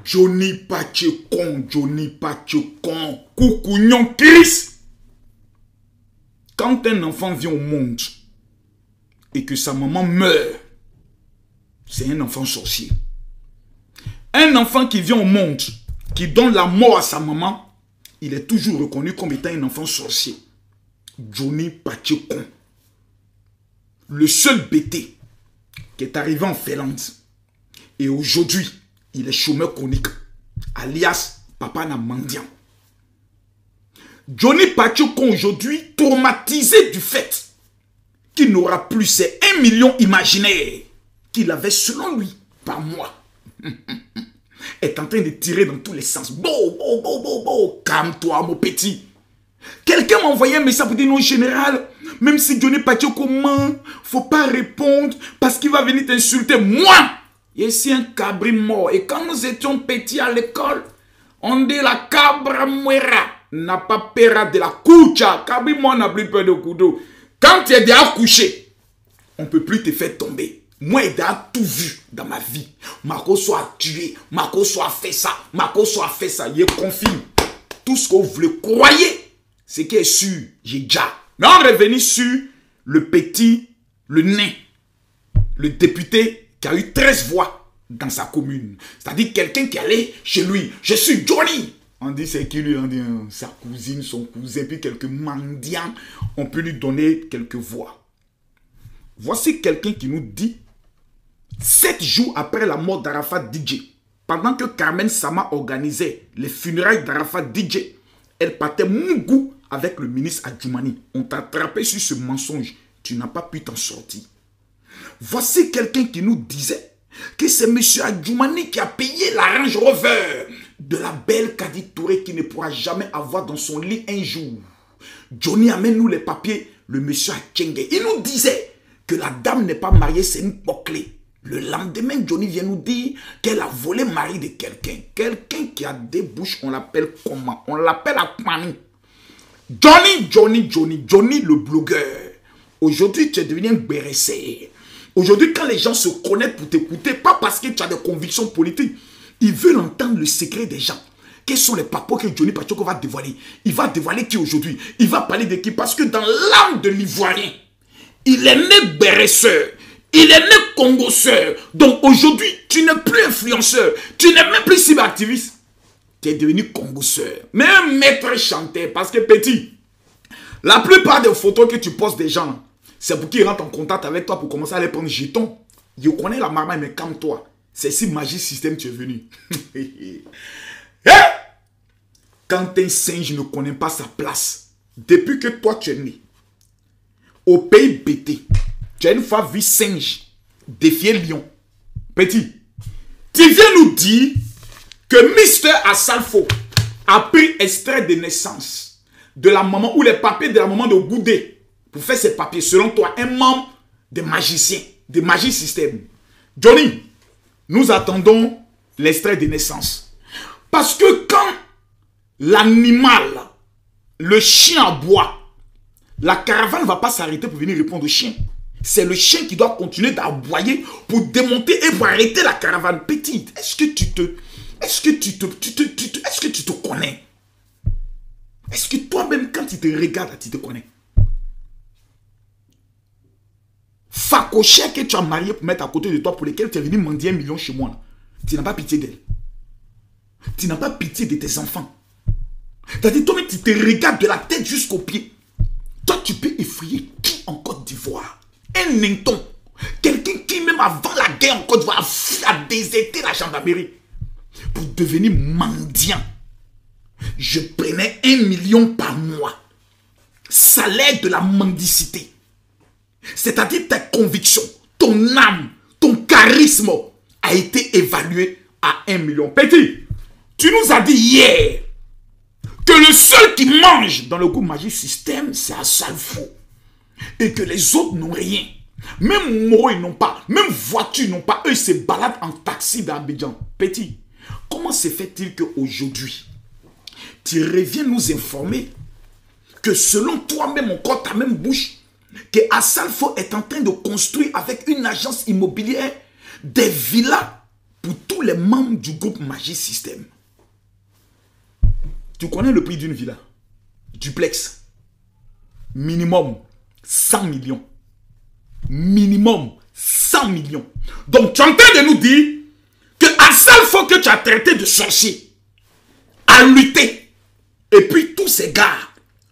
Johnny Pachekon, Johnny Pachekon, Coucougnon Chris. Quand un enfant vient au monde et que sa maman meurt, c'est un enfant sorcier. Un enfant qui vient au monde, qui donne la mort à sa maman, il est toujours reconnu comme étant un enfant sorcier. Johnny Pachekon. Le seul bêté qui est arrivé en Finlande. Et aujourd'hui, il est chômeur chronique, alias Papa Namandian. Johnny Pachekon aujourd'hui traumatisé du fait qu'il n'aura plus ces 1 million imaginaires qu'il avait selon lui par mois. Est en train de tirer dans tous les sens. Calme-toi mon petit. Quelqu'un m'a envoyé un message pour dire non général, même si Johnny Pachekon ment, faut pas répondre parce qu'il va venir t'insulter. Moi, je suis un cabri mort. Et quand nous étions petits à l'école, on dit la cabra muera n'a pas peur de la coucha. Cabri mort n'a plus peur de couteau. Quand tu es déjà couché, on ne peut plus te faire tomber. Moi, j'ai tout vu dans ma vie. Marco soit tué, Marco soit fait ça, Marco soit fait ça. Je confirme. Tout ce que vous voulez, croyez. C'est qui est sûr, j'ai déjà. Mais on est revenu sur le petit, le nain, le député qui a eu 13 voix dans sa commune. C'est-à-dire quelqu'un qui allait chez lui. Je suis Johnny. On dit c'est qui lui, on dit sa cousine, son cousin, puis quelques mendiants. On peut lui donner quelques voix. Voici quelqu'un qui nous dit 7 jours après la mort d'Arafat DJ, pendant que Carmen Sama organisait les funérailles d'Arafat DJ, elle partait Mougou avec le ministre Adjoumani. On t'a attrapé sur ce mensonge. Tu n'as pas pu t'en sortir. Voici quelqu'un qui nous disait que c'est M. Adjoumani qui a payé la Range Rover de la belle Kadi Touré qui ne pourra jamais avoir dans son lit un jour. Johnny amène-nous les papiers, le monsieur Achenge. Il nous disait que la dame n'est pas mariée, c'est une bouclée. Le lendemain, Johnny vient nous dire qu'elle a volé le mari de quelqu'un. Quelqu'un qui a des bouches, on l'appelle comment? On l'appelle Akmani. Johnny le blogueur. Aujourd'hui, tu es devenu un béressé. Aujourd'hui, quand les gens se connaissent pour t'écouter, pas parce que tu as des convictions politiques, ils veulent entendre le secret des gens. Quels sont les papos que Johnny Pachekon va dévoiler? Il va dévoiler qui aujourd'hui? Il va parler de qui? Parce que dans l'âme de l'Ivoirien, il est né béresseur. Il est né congosseur. Donc aujourd'hui, tu n'es plus influenceur. Tu n'es même plus cyberactiviste. Tu es devenu congosseur. Mais un maître chanteur. Parce que petit, la plupart des photos que tu postes des gens, c'est pour qu'ils rentrent en contact avec toi pour commencer à les prendre jetons. Je connais la marmaille, mais calme-toi. C'est si Magic System tu es venu. Quand un singe ne connaît pas sa place, depuis que toi tu es né, au pays BT, tu as une fois vu singe défier lion. Petit, tu viens nous dire que Mister Asalfo a pris extrait de naissance de la maman ou les papiers de la maman de Goudé pour faire ses papiers. Selon toi, un membre des magiciens, des Magic System. Johnny, nous attendons l'extrait de naissance. Parce que quand l'animal, le chien aboie, la caravane ne va pas s'arrêter pour venir répondre au chien. C'est le chien qui doit continuer d'aboyer pour démonter et pour arrêter la caravane. Petite, est-ce que tu te connais? Est-ce que toi-même, quand tu te regardes, tu te connais? Facochère que tu as marié pour mettre à côté de toi, pour lesquels tu es venu mendier 1 million chez moi, là. Tu n'as pas pitié d'elle. Tu n'as pas pitié de tes enfants. C'est-à-dire, toi-même, tu te regardes de la tête jusqu'aux pieds. Toi, tu peux effrayer qui en Côte d'Ivoire? Un ninton. Quelqu'un qui, même avant la guerre en Côte d'Ivoire, a déserté la gendarmerie pour devenir mendiant. Je prenais 1 million par mois. Salaire de la mendicité. C'est-à-dire tes convictions, ton âme, ton charisme a été évalué à 1 million. Petit, tu nous as dit hier que le seul qui mange dans le groupe Magic System, c'est Asalfo. Et que les autres n'ont rien. Même Moro, ils n'ont pas. Même voiture, ils n'ont pas. Eux, ils se baladent en taxi d'Abidjan. Petit, comment se fait-il qu'aujourd'hui, tu reviens nous informer que selon toi-même, encore ta même bouche, que Asalfo est en train de construire avec une agence immobilière des villas pour tous les membres du groupe Magie System. Tu connais le prix d'une villa? Duplex. Minimum 100 millions. Minimum 100 millions. Donc tu es en train de nous dire que à seule fois que tu as traité de sorcier, à lutter, et puis tous ces gars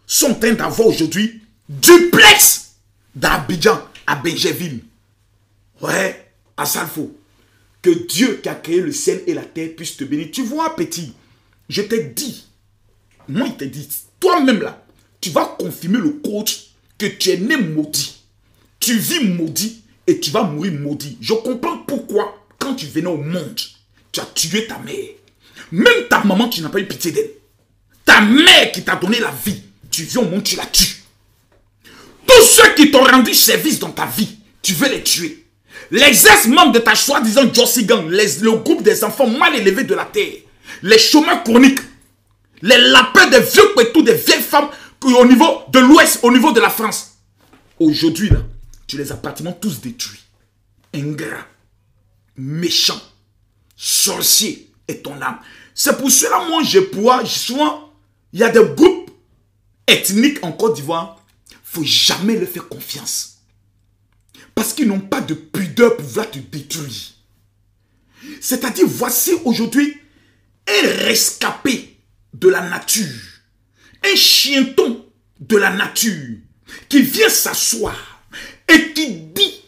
sont en train d'avoir aujourd'hui duplex d'Abidjan à Benjerville. Ouais, à Salfo. Que Dieu qui a créé le ciel et la terre puisse te bénir. Tu vois, petit, je t'ai dit, moi il t'a dit, toi-même là, tu vas confirmer le coach que tu es né maudit. Tu vis maudit et tu vas mourir maudit. Je comprends pourquoi, quand tu venais au monde, tu as tué ta mère. Même ta maman, tu n'as pas eu pitié d'elle. Ta mère qui t'a donné la vie, tu viens au monde, tu la tues. Tous ceux qui t'ont rendu service dans ta vie, tu veux les tuer. Les ex-membres de ta soi-disant Jossigan, le groupe des enfants mal élevés de la terre, les chômeurs chroniques, les lapins des vieux pétous, des vieilles femmes au niveau de l'Ouest, au niveau de la France. Aujourd'hui, là, tu les as pratiquement tous détruits. Ingrats, méchants, sorciers et ton âme. C'est pour cela, moi, souvent, il y a des groupes ethniques en Côte d'Ivoire, il ne faut jamais leur faire confiance. Parce qu'ils n'ont pas de pudeur pour vouloir te détruire. C'est-à-dire, voici aujourd'hui un rescapé de la nature. Un chienton de la nature qui vient s'asseoir et qui dit,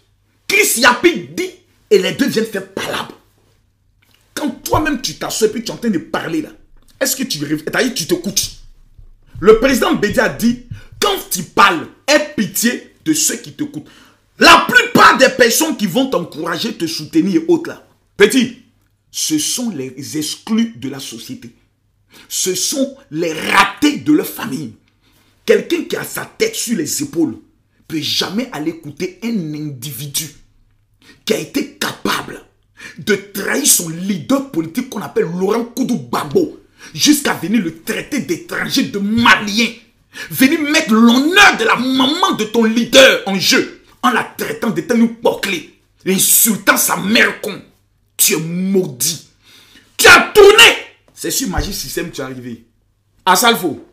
Chris Yapi dit, et les deux viennent faire palabre. Quand toi-même tu t'assois et puis tu es en train de parler là, est-ce que tu t'écoutes? Le président Bédia a dit, quand tu parles, aie pitié de ceux qui t'écoutent. La plupart des personnes qui vont t'encourager, te soutenir et autres là, petit, ce sont les exclus de la société. Ce sont les ratés de leur famille. Quelqu'un qui a sa tête sur les épaules ne peut jamais aller écouter un individu qui a été capable de trahir son leader politique qu'on appelle Laurent Koudou Gbagbo jusqu'à venir le traiter d'étranger, de malien. Venir mettre l'honneur de la maman de ton leader en jeu en la traitant d'état nous bouclé, insultant sa mère con. Tu es maudit. Tu as tourné. C'est sur Magie System que tu es arrivé. À Salfo.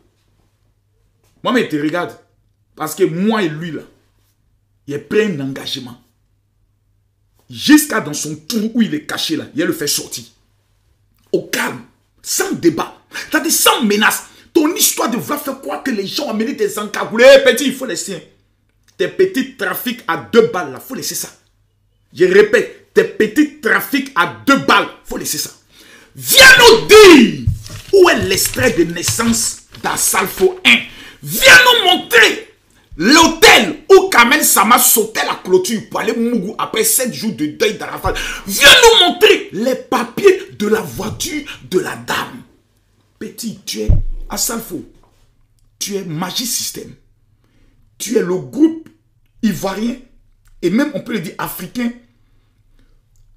Moi, mais te regarde. Parce que moi et lui, là, il prend un engagement. Jusqu'à dans son trou où il est caché, là, il le fait sortir. Au calme. Sans débat. C'est-à-dire sans menace. Ton histoire de vouloir faire croire que les gens ont amené des encagoulés. Petit, il faut laisser. Tes petits trafics à 2 balles, là, il faut laisser ça. Je répète, tes petits trafics à 2 balles, il faut laisser ça. Viens nous dire où est l'extrait de naissance d'Assalfo 1. Viens nous montrer l'hôtel où Kamel Sama sautait la clôture pour aller Mougou après 7 jours de deuil d'Arafat. Viens nous montrer les papiers de la voiture de la dame. Petit, tu es Assalfo. Tu es Magie System. Tu es le groupe ivoirien et même on peut le dire africain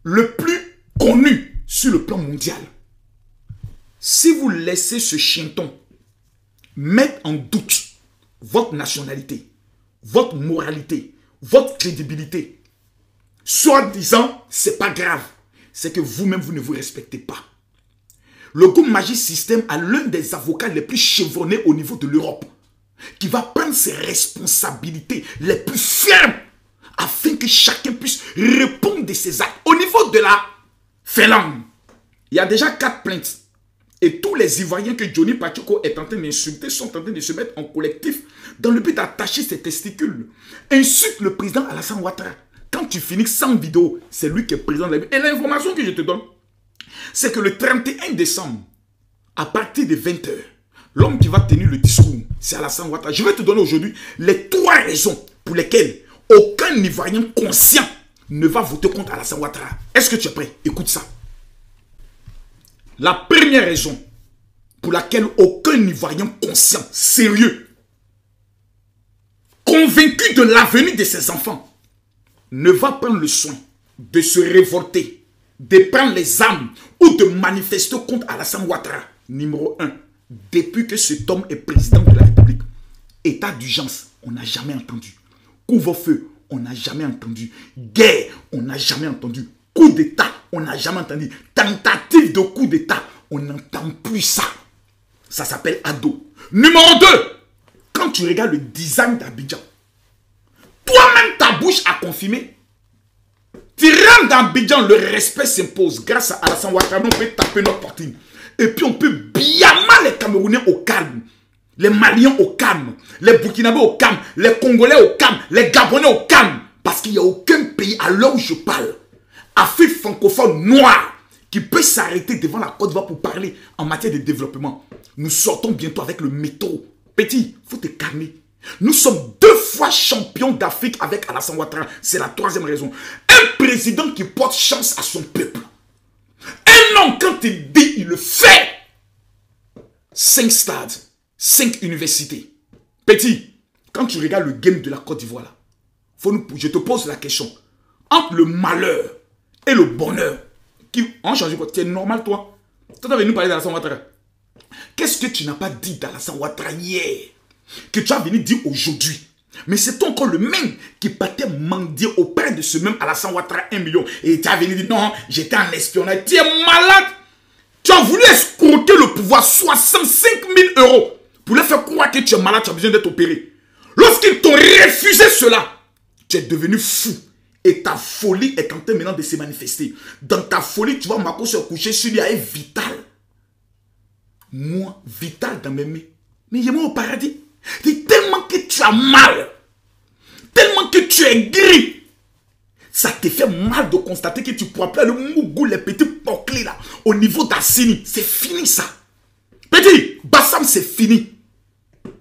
le plus connu sur le plan mondial. Si vous laissez ce chienton mettre en doute votre nationalité, votre moralité, votre crédibilité, soit disant c'est pas grave, c'est que vous-même vous ne vous respectez pas. Le groupe Magie System a l'un des avocats les plus chevronnés au niveau de l'Europe, qui va prendre ses responsabilités les plus fermes afin que chacun puisse répondre de ses actes. Au niveau de la Finlande, il y a déjà 4 plaintes. Et tous les Ivoiriens que Johnny Pacheco est en train d'insulter sont en train de se mettre en collectif dans le but d'attacher ses testicules. Insulte le président Alassane Ouattara. Quand tu finis sans vidéo, c'est lui qui est président de la vie. Et l'information que je te donne, c'est que le 31 décembre, à partir de 20 h, l'homme qui va tenir le discours, c'est Alassane Ouattara. Je vais te donner aujourd'hui les 3 raisons pour lesquelles aucun Ivoirien conscient ne va voter contre Alassane Ouattara. Est-ce que tu es prêt? Écoute ça. La première raison pour laquelle aucun Ivoirien conscient, sérieux, convaincu de l'avenir de ses enfants, ne va prendre le soin de se révolter, de prendre les armes ou de manifester contre Alassane Ouattara. Numéro 1. Depuis que cet homme est président de la République, état d'urgence, on n'a jamais entendu. Couvre-feu, on n'a jamais entendu. Guerre, on n'a jamais entendu. Coup d'État, on n'a jamais entendu. Tentative de coup d'État, on n'entend plus ça. Ça s'appelle ado. Numéro 2, quand tu regardes le design d'Abidjan, toi-même ta bouche a confirmé. Tu rentres dans Abidjan, le respect s'impose. Grâce à Alassane Ouattara, on peut taper notre portine. Et puis on peut bien mal les Camerounais au calme. Les Maliens au calme. Les Burkinabés au calme. Les Congolais au calme. Les Gabonais au calme. Parce qu'il n'y a aucun pays, à l'heure où je parle, Afrique francophone noire, qui peut s'arrêter devant la Côte d'Ivoire pour parler en matière de développement. Nous sortons bientôt avec le métro. Petit, il faut te calmer. Nous sommes 2 fois champions d'Afrique avec Alassane Ouattara. C'est la 3e raison. Un président qui porte chance à son peuple. Un homme, quand il dit, il le fait. 5 stades, 5 universités. Petit, quand tu regardes le game de la Côte d'Ivoire, là, je te pose la question. Entre le malheur et le bonheur, qui ont changé quoi? Tu es normal, toi? Toi, tu es venu parler d'Alassane Ouattara. Qu'est-ce que tu n'as pas dit d'Alassane Ouattara hier? Que tu as venu dire aujourd'hui. Mais c'est encore le même qui partait mendier auprès de ce même Alassane Ouattara 1 million. Et tu as venu dire non, j'étais en espionnage. Tu es malade. Tu as voulu escroquer le pouvoir 65 000 € pour leur faire croire que tu es malade, tu as besoin d'être opéré. Lorsqu'ils t'ont refusé cela, tu es devenu fou. Et ta folie est en train maintenant de se manifester. Dans ta folie, tu vas Mako se coucher sur lui avec Vital. Moi, Vital dans mes mains. Mais il est au paradis. C'est tellement que tu as mal. Tellement que tu es gris. Ça te fait mal de constater que tu ne pourras plus le mougou, les petits poclés là. Au niveau d'Assini. C'est fini ça. Petit, Bassam, c'est fini.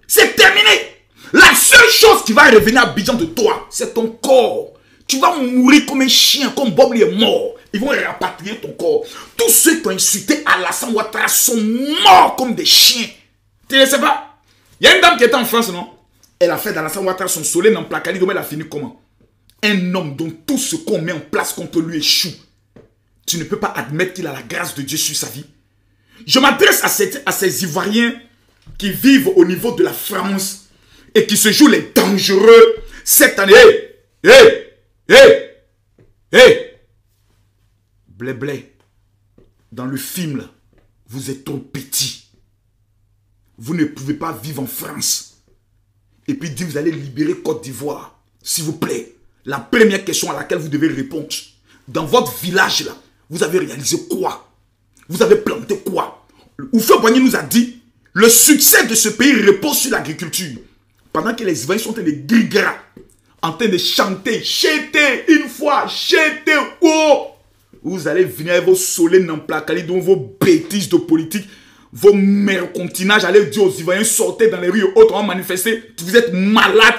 C'est terminé. La seule chose qui va revenir à Abidjan de toi, c'est ton corps. Tu vas mourir comme un chien, comme Bob est mort. Ils vont rapatrier ton corps. Tous ceux qui ont insulté Alassane Ouattara sont morts comme des chiens. Tu ne sais pas? Il y a une dame qui était en France, non? Elle a fait d'Alassane Ouattara son soleil dans Placali. Elle a fini comment? Un homme dont tout ce qu'on met en place contre lui échoue. Tu ne peux pas admettre qu'il a la grâce de Dieu sur sa vie. Je m'adresse à ces Ivoiriens qui vivent au niveau de la France et qui se jouent les dangereux cette année. Blé blé. Dans le film, là, vous êtes trop petit. Vous ne pouvez pas vivre en France. Et puis dire vous allez libérer Côte d'Ivoire. S'il vous plaît, la première question à laquelle vous devez répondre. Dans votre village, là, vous avez réalisé quoi? Vous avez planté quoi? Houphouët-Boigny nous a dit, le succès de ce pays repose sur l'agriculture. Pendant que les Ivoiriens sont en train de grigras, en train de chanter, chété, une fois, chété, oh! Vous allez venir avec vos soleils dans Placali, dont vos bêtises de politique, vos mercontinages, allez dire aux Ivoiriens, sortez dans les rues et autres, on va manifester, vous êtes malade.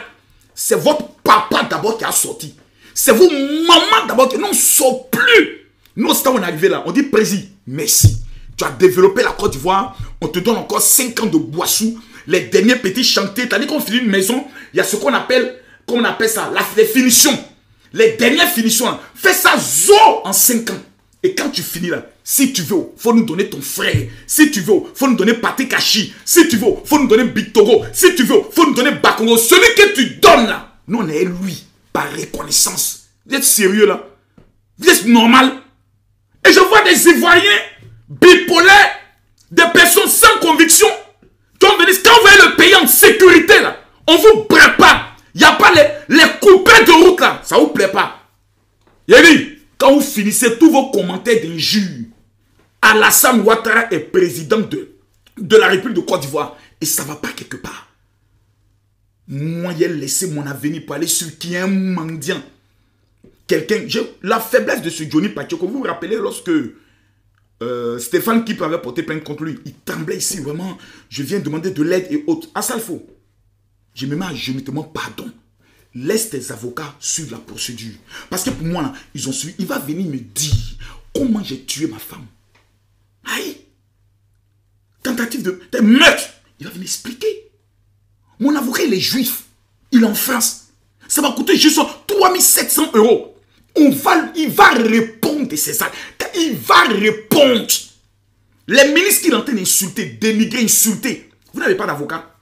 C'est votre papa d'abord qui a sorti. C'est vos mamans d'abord qui n'en sortent plus. Nous, c'est quand on est arrivé là, on dit, Président, merci. Tu as développé la Côte d'Ivoire, on te donne encore 5 ans de boissou. Les derniers petits chantiers, t'as dit qu'on finit une maison, il y a ce qu'on appelle, ça, les finitions. Les dernières finitions, là, fais ça zo en 5 ans. Et quand tu finis là, si tu veux, faut nous donner ton frère. Si tu veux, faut nous donner Patrick Kachi. Si tu veux, faut nous donner Big Togo. Si tu veux, faut nous donner Bakongo. Celui que tu donnes là, nous on est lui, par reconnaissance. Vous êtes sérieux là? Vous êtes normal? Et je vois des Ivoiriens bipolaires, des personnes sans conviction, qui ont venu, quand vous voyez le pays en sécurité là, on vous prépare. Il n'y a pas les coupés de route là. Ça ne vous plaît pas. Yéli, quand vous finissez tous vos commentaires d'injures, Alassane Ouattara est président de la République de Côte d'Ivoire. Et ça ne va pas quelque part. Moi, j'ai laissé mon avenir pour aller sur qui est un mendiant. Quelqu'un, la faiblesse de ce Johnny Pacheco, vous vous rappelez lorsque Stéphane Kip avait porté plainte contre lui, il tremblait ici, vraiment, je viens demander de l'aide et autres. À Salfo, je me mets à genoux, te demande pardon. Laisse tes avocats suivre la procédure. Parce que pour moi, là, ils ont suivi. Il va venir me dire comment j'ai tué ma femme. Aïe! Tentative de meurtre. Il va venir expliquer. Mon avocat, il est juif. Il est en France. Ça va coûter juste 3700 €. Il va répondre de ces actes. Il va répondre. Les ministres qu'il est en train d'insulter, dénigrer, insulter. Vous n'avez pas d'avocat.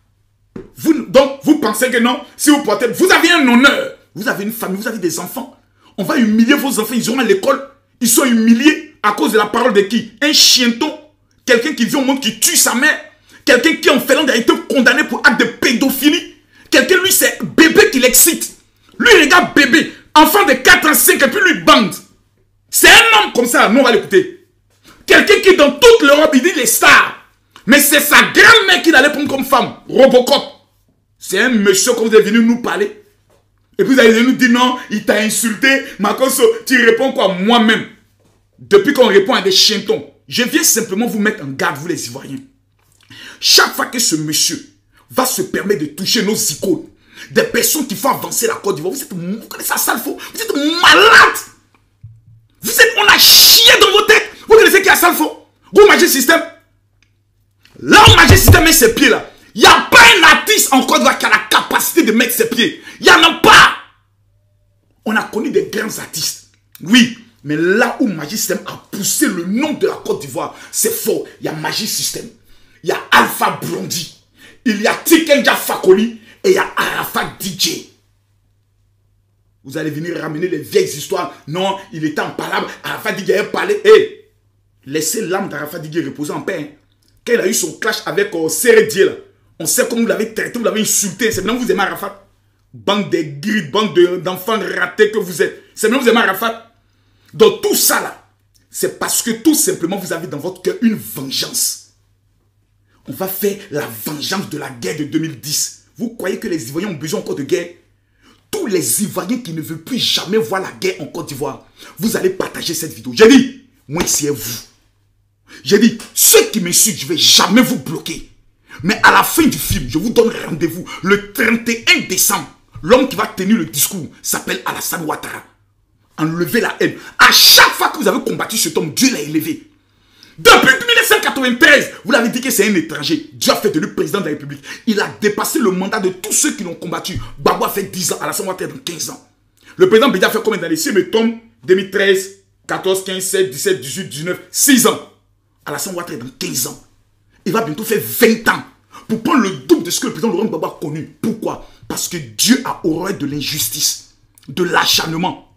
Donc, vous pensez que non, si vous portez, vous avez un honneur, vous avez une famille, vous avez des enfants. On va humilier vos enfants, ils iront à l'école, Ils sont humiliés à cause de la parole de qui? Un chienton. Quelqu'un qui vit au monde qui tue sa mère. Quelqu'un qui en Finlande a été condamné pour acte de pédophilie. Quelqu'un, lui, c'est bébé qui l'excite. Lui, il regarde bébé, enfant de 4 ans, 5 et puis lui bande. C'est un homme comme ça, nous on va l'écouter. Quelqu'un qui dans toute l'Europe, il dit les stars. Mais c'est sa grand-mère qui allait prendre comme femme. Robocop. C'est un monsieur que vous êtes venu nous parler. Et puis vous allez nous dire non, il t'a insulté. Makoso, tu réponds quoi? Moi-même. Depuis qu'on répond à des chientons, je viens simplement vous mettre en garde, vous les Ivoiriens. Chaque fois que ce monsieur va se permettre de toucher nos icônes, des personnes qui font avancer la Côte d'Ivoire, vous connaissez ça, Salfo? Vous êtes malade. On a chié dans vos têtes. Vous connaissez qui a Salfo? Go Magic System. Là où Magic System met ses pieds là, il n'y a pas un artiste en Côte d'Ivoire qui a la capacité de mettre ses pieds. Il n'y en a pas. On a connu des grands artistes. Oui, mais là où Magic System a poussé le nom de la Côte d'Ivoire, c'est fort. Il y a Magic System. Il y a Alpha Blondie. Il y a Tikenja Fakoli. Et il y a Arafat DJ. Vous allez venir ramener les vieilles histoires. Non, il était en palabre. Arafat DJ a parlé. Hé, laissez l'âme d'Arafat DJ reposer en paix. Hein. Quand il a eu son clash avec Seredier, on sait comment vous l'avez traité, vous l'avez insulté. C'est maintenant que vous aimez Arafat. Bande de grides, bande d'enfants ratés que vous êtes. C'est maintenant que vous aimez Arafat. Donc tout ça là, c'est parce que tout simplement vous avez dans votre cœur une vengeance. On va faire la vengeance de la guerre de 2010. Vous croyez que les Ivoiriens ont besoin encore de guerre? Tous les Ivoiriens qui ne veulent plus jamais voir la guerre en Côte d'Ivoire, vous allez partager cette vidéo. J'ai dit, moi ici est vous. J'ai dit, ceux qui m'insultent, je ne vais jamais vous bloquer. Mais à la fin du film, je vous donne rendez-vous le 31 décembre. L'homme qui va tenir le discours s'appelle Alassane Ouattara. Enlevez la haine. À chaque fois que vous avez combattu cet homme, Dieu l'a élevé. Depuis 1993, vous l'avez dit que c'est un étranger. Dieu a fait de lui président de la République. Il a dépassé le mandat de tous ceux qui l'ont combattu. Gbagbo a fait 10 ans, Alassane Ouattara dans 15 ans. Le président Bédia a fait combien d'années? Si je me tombe, 2013, 14, 15, 16, 17, 18, 19, 6 ans. Alassane Ouattara dans 15 ans. Il va bientôt faire 20 ans pour prendre le double de ce que le président Laurent Gbagbo a connu. Pourquoi? Parce que Dieu a horreur de l'injustice, de l'acharnement.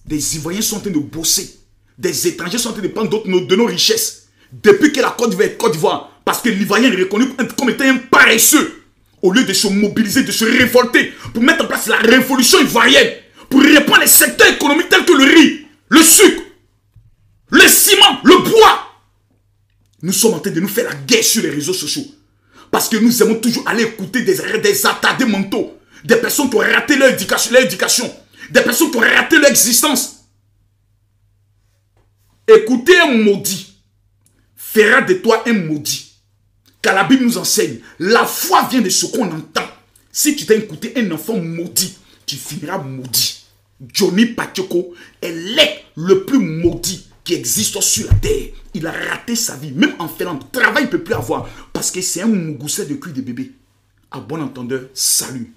Des Ivoiriens sont en train de bosser. Des étrangers sont en train de prendre de nos richesses. Depuis que la Côte d'Ivoire est Côte d'Ivoire. Parce que l'Ivoirien est reconnu comme étant un paresseux. Au lieu de se mobiliser, de se révolter. Pour mettre en place la révolution ivoirienne. Pour répondre les secteurs économiques tels que le riz, le sucre, le ciment, le bois. Nous sommes en train de nous faire la guerre sur les réseaux sociaux. Parce que nous aimons toujours aller écouter des attardés mentaux. Des personnes qui ont raté leur éducation. Des personnes qui ont raté leur existence. Écoutez un maudit fera de toi un maudit. Car la Bible nous enseigne, la foi vient de ce qu'on entend. Si tu t'as écouté un enfant maudit, tu finiras maudit. Johnny Pacheco est l'être le plus maudit qui existe sur la terre. Il a raté sa vie, même en Finlande. Travail, il ne peut plus avoir parce que c'est un mougoussé de cuir de bébé. À bon entendeur, salut.